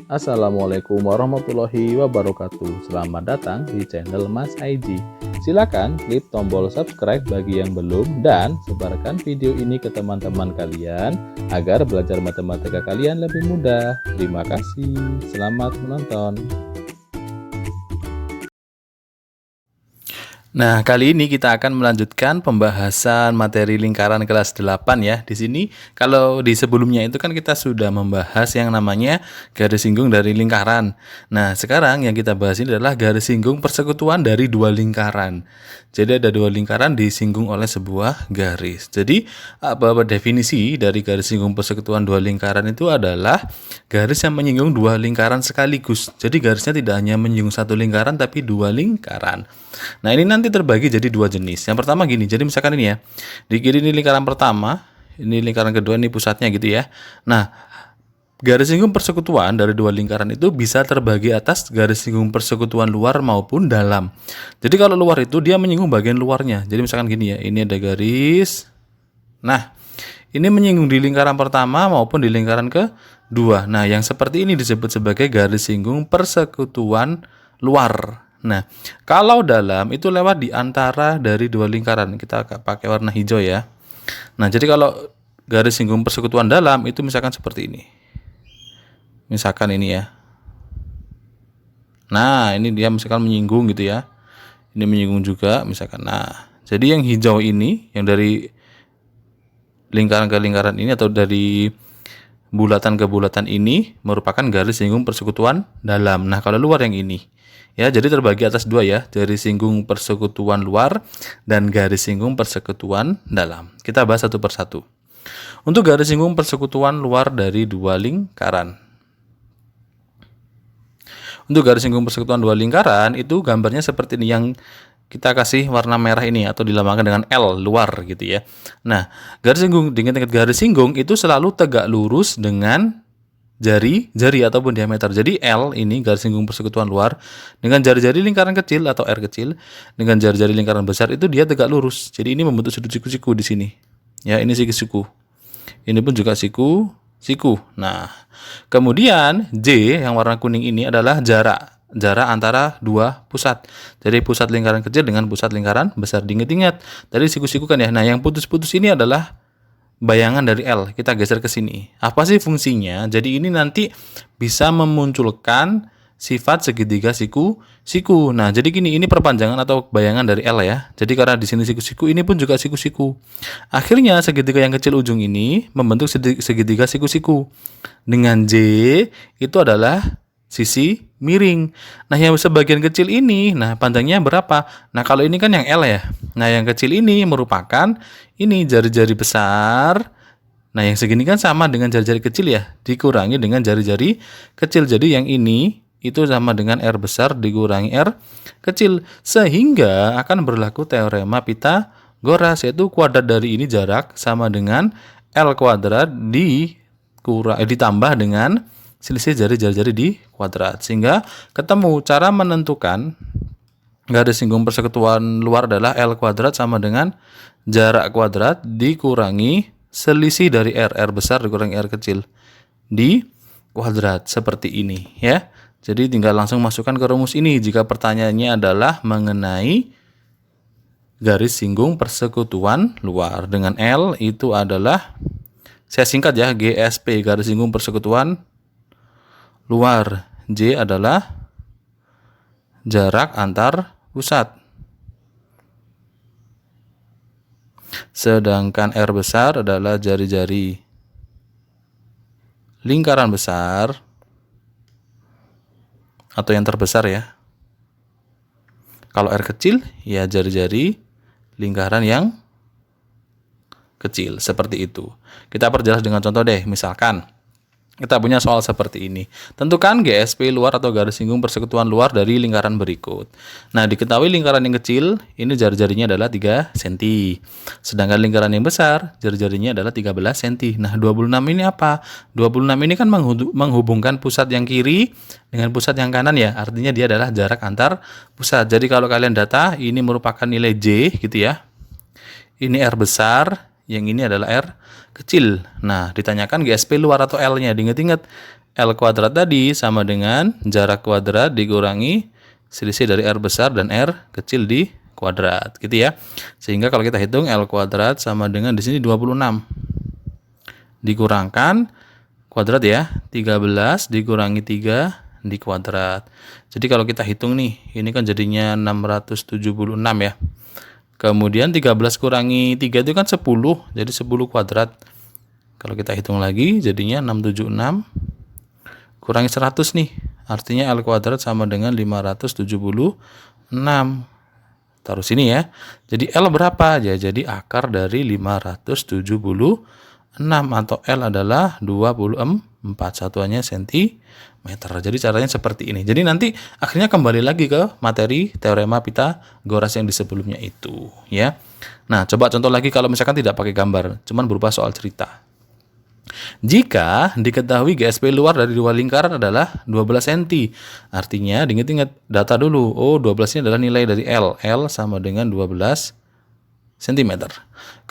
Assalamualaikum warahmatullahi wabarakatuh. Selamat datang di channel Mas IG. Silakan klik tombol subscribe bagi yang belum dan sebarkan video ini ke teman-teman kalian agar belajar matematika kalian lebih mudah. Terima kasih. Selamat menonton. Nah, kali ini kita akan melanjutkan pembahasan materi lingkaran kelas 8 ya. Di sini kalau di sebelumnya itu kan kita sudah membahas yang namanya garis singgung dari lingkaran. Nah, sekarang yang kita bahas ini adalah garis singgung persekutuan dari dua lingkaran. Jadi ada dua lingkaran disinggung oleh sebuah garis. Jadi apa definisi dari garis singgung persekutuan dua lingkaran itu adalah garis yang menyinggung dua lingkaran sekaligus. Jadi garisnya tidak hanya menyinggung satu lingkaran tapi dua lingkaran. Nah, ini nanti terbagi jadi dua jenis. Yang pertama gini, jadi misalkan ini ya, di kiri ini lingkaran pertama, ini lingkaran kedua, ini pusatnya gitu ya. Nah, garis singgung persekutuan dari dua lingkaran itu bisa terbagi atas garis singgung persekutuan luar maupun dalam. Jadi kalau luar itu dia menyinggung bagian luarnya. Jadi misalkan gini ya, ini ada garis. Nah, ini menyinggung di lingkaran pertama maupun di lingkaran kedua. Nah, yang seperti ini disebut sebagai garis singgung persekutuan luar. Nah, kalau dalam itu lewat di antara dari dua lingkaran. Kita pakai warna hijau ya. Nah, jadi kalau garis singgung persekutuan dalam itu misalkan seperti ini. Misalkan ini ya. Nah, ini dia misalkan menyinggung gitu ya. Ini menyinggung juga misalkan. Nah, jadi yang hijau ini yang dari lingkaran ke lingkaran ini atau dari bulatan ke bulatan ini merupakan garis singgung persekutuan dalam. Nah, kalau luar yang ini. Ya, jadi terbagi atas dua ya, garis singgung persekutuan luar dan garis singgung persekutuan dalam. Kita bahas satu persatu. Untuk garis singgung persekutuan luar dari dua lingkaran. Untuk garis singgung persekutuan dua lingkaran itu gambarnya seperti ini yang kita kasih warna merah ini atau dilambangkan dengan L luar gitu ya. Nah, garis singgung dengan garis singgung itu selalu tegak lurus dengan jari ataupun diameter. Jadi L ini garis singgung persekutuan luar dengan jari-jari lingkaran kecil atau R kecil dengan jari-jari lingkaran besar itu dia tegak lurus. Jadi ini membentuk sudut siku-siku di sini. Ya, ini siku-siku. Ini pun juga siku. Nah, kemudian J yang warna kuning ini adalah jarak antara dua pusat. Jadi pusat lingkaran kecil dengan pusat lingkaran besar. Diingat-ingat tadi siku-siku kan ya. Nah, yang putus-putus ini adalah bayangan dari L. Kita geser ke sini. Apa sih fungsinya? Jadi ini nanti bisa memunculkan sifat segitiga siku-siku. Nah, jadi gini, ini perpanjangan atau bayangan dari L ya. Jadi karena di sini siku-siku, ini pun juga siku-siku. Akhirnya segitiga yang kecil ujung ini membentuk segitiga siku-siku. Dengan J itu adalah sisi miring. Nah, yang sebagian kecil ini, nah panjangnya berapa? Nah, kalau ini kan yang L ya. Nah, yang kecil ini merupakan ini jari-jari besar. Nah, yang segini kan sama dengan jari-jari kecil ya, dikurangi dengan jari-jari kecil. Jadi yang ini itu sama dengan R besar dikurangi R kecil. Sehingga akan berlaku teorema Pitagoras, yaitu kuadrat dari ini jarak sama dengan L kuadrat ditambah dengan selisih jari-jari di kuadrat. Sehingga ketemu cara menentukan garis singgung persekutuan luar adalah L kuadrat sama dengan jarak kuadrat dikurangi selisih dari R besar dikurangi R kecil di kuadrat, seperti ini ya. Jadi tinggal langsung masukkan ke rumus ini jika pertanyaannya adalah mengenai garis singgung persekutuan luar. Dengan L itu adalah, saya singkat ya, GSP garis singgung persekutuan luar. J adalah jarak antar pusat. Sedangkan R besar adalah jari-jari lingkaran besar atau yang terbesar ya. Kalau R kecil ya jari-jari lingkaran yang kecil, seperti itu. Kita perjelas dengan contoh deh. Misalkan kita punya soal seperti ini. Tentukan GSP luar atau garis singgung persekutuan luar dari lingkaran berikut. Nah, diketahui lingkaran yang kecil, ini jari-jarinya adalah 3 cm. Sedangkan lingkaran yang besar, jari-jarinya adalah 13 cm. Nah, 26 ini apa? 26 ini kan menghubungkan pusat yang kiri dengan pusat yang kanan ya. Artinya dia adalah jarak antar pusat. Jadi kalau kalian data, ini merupakan nilai J gitu ya. Ini R besar, yang ini adalah R kecil. Nah, ditanyakan GSP luar atau L-nya. Diingat-ingat, L kuadrat tadi sama dengan jarak kuadrat dikurangi selisih dari R besar dan R kecil di kuadrat gitu ya. Sehingga kalau kita hitung L kuadrat sama dengan di sini 26 dikurangkan kuadrat ya, 13 dikurangi 3 di kuadrat. Jadi kalau kita hitung nih, ini kan jadinya 676 ya. Kemudian 13 kurangi 3 itu kan 10, jadi 10 kuadrat. Kalau kita hitung lagi jadinya 676 kurangi 100 nih. Artinya L kuadrat sama dengan 576. Taruh sini ya. Jadi L berapa? Ya, jadi akar dari 576 atau L adalah 24, satuannya sentimeter. Jadi caranya seperti ini. Jadi nanti akhirnya kembali lagi ke materi teorema Pythagoras yang di sebelumnya itu ya. Nah, coba contoh lagi kalau misalkan tidak pakai gambar, cuman berupa soal cerita. Jika diketahui GSP luar dari dua lingkaran adalah 12 cm. Artinya, diingat-ingat data dulu. Oh, 12 ini adalah nilai dari L. L sama dengan 12 cm.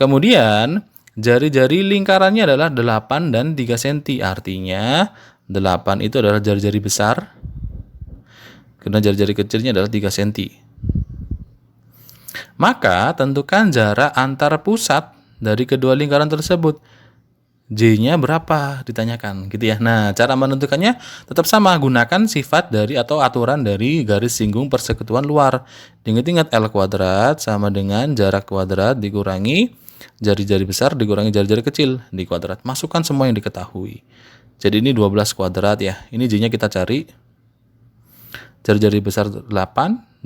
Kemudian, jari-jari lingkarannya adalah 8 dan 3 cm. Artinya, 8 itu adalah jari-jari besar. Karena jari-jari kecilnya adalah 3 cm. Maka, tentukan jarak antar pusat dari kedua lingkaran tersebut. J-nya berapa ditanyakan gitu ya. Nah, cara menentukannya tetap sama, gunakan sifat dari atau aturan dari garis singgung persekutuan luar. Ingat-ingat L kuadrat sama dengan jarak kuadrat dikurangi jari-jari besar dikurangi jari-jari kecil di kuadrat. Masukkan semua yang diketahui. Jadi ini 12 kuadrat ya. Ini J-nya kita cari. Jari-jari besar 8,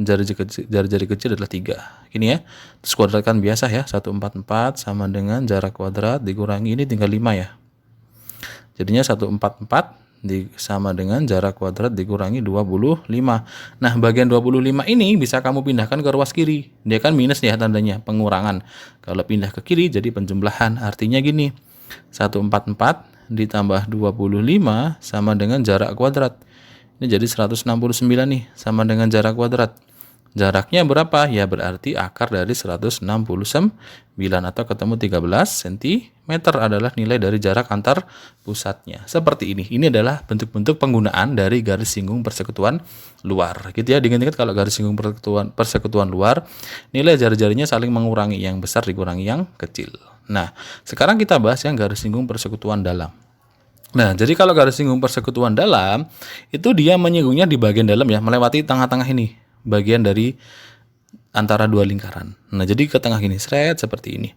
jari-jari kecil adalah 3. Ini ya. Terus kuadratkan biasa ya. 144 sama dengan jarak kuadrat dikurangi ini tinggal 5 ya. Jadinya 144 sama dengan jarak kuadrat dikurangi 25. Nah, bagian 25 ini bisa kamu pindahkan ke ruas kiri. Dia kan minus ya tandanya, pengurangan. Kalau pindah ke kiri jadi penjumlahan. Artinya gini. 144 ditambah 25 sama dengan jarak kuadrat. Ini jadi 169 nih, sama dengan jarak kuadrat. Jaraknya berapa? Ya berarti akar dari 169 atau ketemu 13 cm adalah nilai dari jarak antar pusatnya. Seperti ini. Ini adalah bentuk-bentuk penggunaan dari garis singgung persekutuan luar. Gitu ya. Diingat-ingat kalau garis singgung persekutuan luar, nilai jari-jarinya saling mengurangi, yang besar dikurangi yang kecil. Nah, sekarang kita bahas yang garis singgung persekutuan dalam. Nah, jadi kalau garis singgung persekutuan dalam, itu dia menyinggungnya di bagian dalam ya, melewati tengah-tengah ini, bagian dari antara dua lingkaran. Nah, jadi ke tengah gini, seret seperti ini.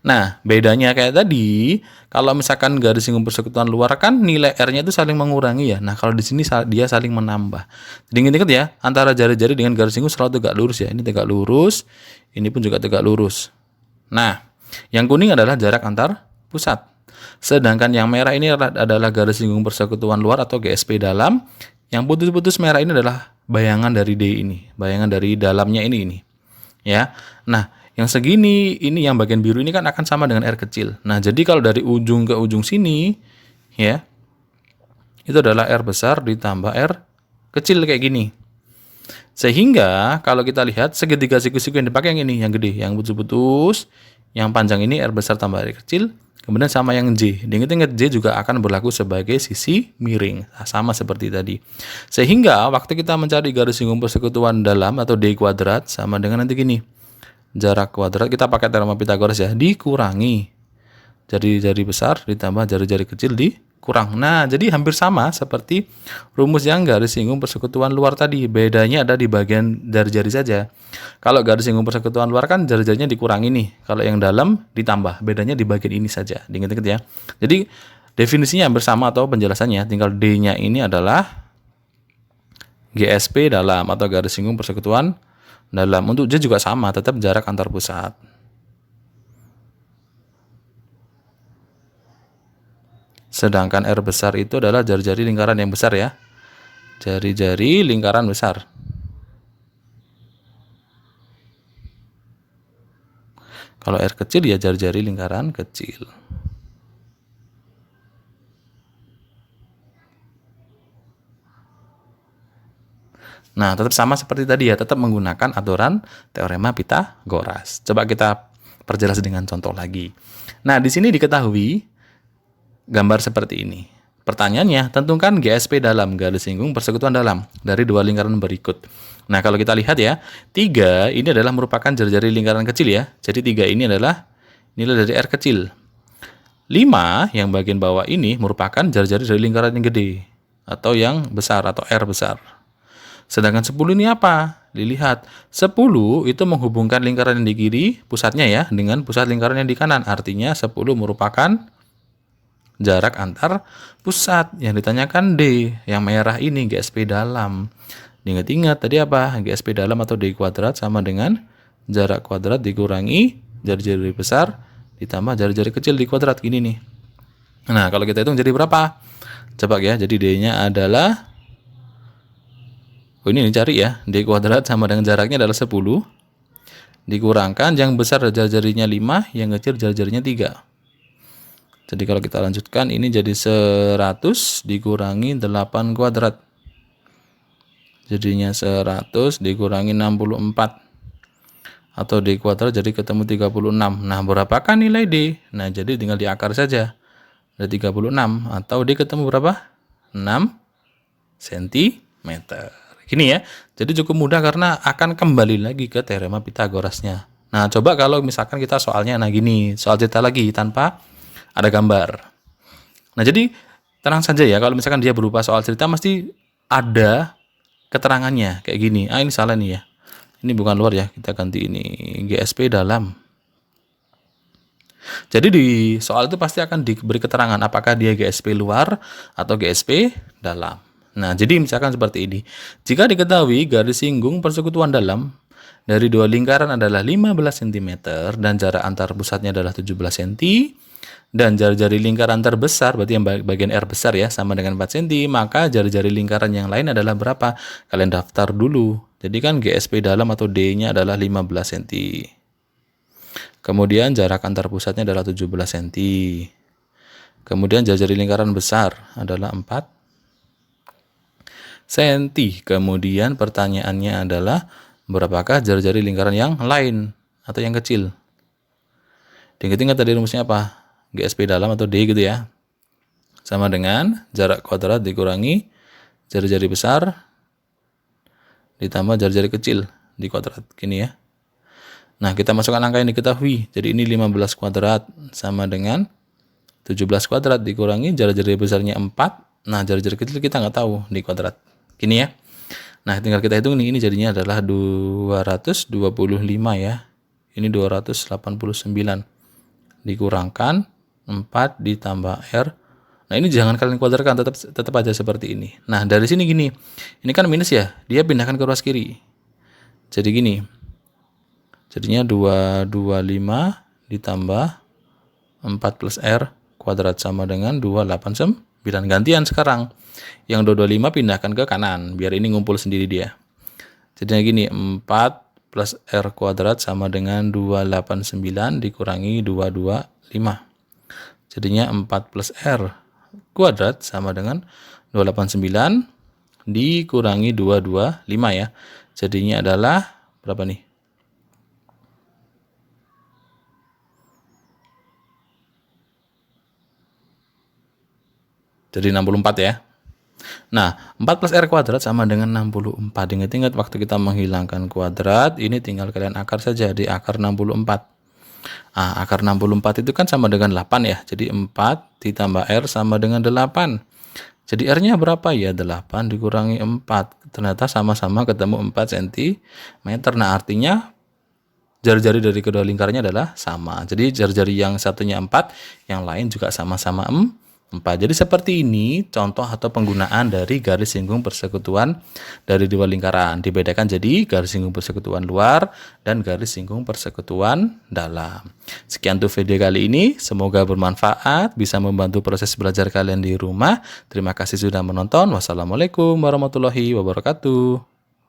Nah, bedanya kayak tadi, kalau misalkan garis singgung persekutuan luar kan nilai R-nya itu saling mengurangi ya. Nah, kalau di sini dia saling menambah. Jadi ingat-ingat ya, antara jari-jari dengan garis singgung selalu tegak lurus ya. Ini tegak lurus, ini pun juga tegak lurus. Nah, yang kuning adalah jarak antar pusat. Sedangkan yang merah ini adalah garis singgung persekutuan luar atau GSP dalam. Yang putus-putus merah ini adalah bayangan dari D ini, bayangan dari dalamnya ini. Ya. Nah, yang segini ini yang bagian biru ini kan akan sama dengan R kecil. Nah, jadi kalau dari ujung ke ujung sini ya, itu adalah R besar ditambah R kecil kayak gini. Sehingga kalau kita lihat segitiga siku-siku yang dipakai yang ini, yang gede, yang putus-putus, yang panjang ini R besar tambah R kecil. Kemudian sama yang J. Ingat-ingat J juga akan berlaku sebagai sisi miring. Sama seperti tadi. Sehingga waktu kita mencari garis singgung persekutuan dalam atau D kuadrat sama dengan nanti gini. Jarak kuadrat kita pakai teorema Pythagoras ya. Dikurangi jari-jari besar ditambah jari-jari kecil dikurang. Nah, jadi hampir sama seperti rumus yang garis singgung persekutuan luar tadi. Bedanya ada di bagian jari-jari saja. Kalau garis singgung persekutuan luar kan jari-jarinya dikurangi nih. Kalau yang dalam ditambah. Bedanya di bagian ini saja. Diingat-ingat ya. Jadi definisinya hampir sama atau penjelasannya. Tinggal D-nya ini adalah GSP dalam atau garis singgung persekutuan dalam. Untuk J juga sama. Tetap jarak antar pusat. Sedangkan R besar itu adalah jari-jari lingkaran yang besar ya. Jari-jari lingkaran besar. Kalau R kecil ya jari-jari lingkaran kecil. Nah, tetap sama seperti tadi ya. Tetap menggunakan aturan teorema Pythagoras. Coba kita perjelas dengan contoh lagi. Nah, di sini diketahui gambar seperti ini. pertanyaannya, tentukan GSP dalam, garis singgung persekutuan dalam, dari dua lingkaran berikut. Nah, kalau kita lihat ya, 3 ini adalah merupakan jari-jari lingkaran kecil ya. Jadi 3 ini adalah nilai dari R kecil. 5 yang bagian bawah ini merupakan jari-jari dari lingkaran yang gede, atau yang besar, atau R besar. Sedangkan 10 ini apa? Dilihat, 10 itu menghubungkan lingkaran yang di kiri, pusatnya ya, dengan pusat lingkaran yang di kanan. Artinya 10 merupakan jarak antar pusat. Yang ditanyakan D, yang merah ini GSP dalam. Ingat-ingat tadi apa? GSP dalam atau D kuadrat sama dengan jarak kuadrat dikurangi jari-jari besar ditambah jari-jari kecil di kuadrat. Gini nih. Nah, kalau kita hitung jadi berapa? Coba ya, jadi D-nya adalah, ini cari ya, D kuadrat sama dengan jaraknya adalah 10 dikurangkan yang besar jari-jarinya 5, yang kecil jari-jarinya 3. Jadi kalau kita lanjutkan, ini jadi 100 dikurangi 8 kuadrat. Jadinya 100 dikurangi 64. Atau D kuadrat jadi ketemu 36. Nah, berapakah nilai D? Nah, jadi tinggal diakar saja. Ada 36. Atau D ketemu berapa? 6 cm. Gini ya. Jadi cukup mudah karena akan kembali lagi ke teorema Pitagorasnya. Nah, coba kalau misalkan kita soalnya, nah gini, soal cerita lagi tanpa ada gambar. Nah, jadi tenang saja ya, kalau misalkan dia berupa soal cerita mesti ada keterangannya kayak gini. Ini salah nih ya. Ini bukan luar ya, kita ganti ini GSP dalam. Jadi di soal itu pasti akan diberi keterangan apakah dia GSP luar atau GSP dalam. Nah, jadi misalkan seperti ini. Jika diketahui garis singgung persekutuan dalam dari dua lingkaran adalah 15 cm dan jarak antar pusatnya adalah 17 cm, dan jari-jari lingkaran terbesar, berarti yang bagian R besar ya, sama dengan 4 cm, maka jari-jari lingkaran yang lain adalah berapa? Kalian daftar dulu. Jadi kan GSP dalam atau D-nya adalah 15 cm. Kemudian jarak antar pusatnya adalah 17 cm. Kemudian jari-jari lingkaran besar adalah 4 cm. Kemudian pertanyaannya adalah berapakah jari-jari lingkaran yang lain atau yang kecil? Ingat-ingat tadi rumusnya apa? GSP dalam atau D gitu ya. Sama dengan jarak kuadrat dikurangi jari-jari besar ditambah jari-jari kecil di kuadrat. Gini ya. Nah, kita masukkan angka yang diketahui. Jadi ini 15 kuadrat sama dengan 17 kuadrat dikurangi jari-jari besarnya 4. Nah, jari-jari kecil kita nggak tahu di kuadrat. Gini ya. Nah, tinggal kita hitung nih, ini jadinya adalah 225 ya. Ini 289 dikurangkan 4 ditambah R. Nah, ini jangan kalian kuadratkan, tetap aja seperti ini. Nah, dari sini gini. Ini kan minus ya, dia pindahkan ke ruas kiri. Jadi gini. Jadinya 225 ditambah 4 plus R kuadrat sama dengan 289. Gantian sekarang. Yang 225 pindahkan ke kanan, biar ini ngumpul sendiri dia. Jadinya gini, 4 plus R kuadrat sama dengan 289 dikurangi 225. Jadinya 4 plus R kuadrat sama dengan 289 dikurangi 225 ya. Jadinya adalah berapa nih? Jadi 64 ya. Nah, 4 plus R kuadrat sama dengan 64. Ingat-ingat waktu kita menghilangkan kuadrat, ini tinggal kalian akar saja di akar 64. Nah, akar 64 itu kan sama dengan 8 ya. Jadi 4 ditambah R sama dengan 8. Jadi R-nya berapa ya? 8 dikurangi 4. Ternyata sama-sama ketemu 4 cm. Nah, artinya jari-jari dari kedua lingkarnya adalah sama. Jadi jari-jari yang satunya 4, yang lain juga sama-sama 4. Jadi seperti ini contoh atau penggunaan dari garis singgung persekutuan dari dua lingkaran. Dibedakan jadi garis singgung persekutuan luar dan garis singgung persekutuan dalam. Sekian untuk video kali ini. Semoga bermanfaat, bisa membantu proses belajar kalian di rumah. Terima kasih sudah menonton. Wassalamualaikum warahmatullahi wabarakatuh.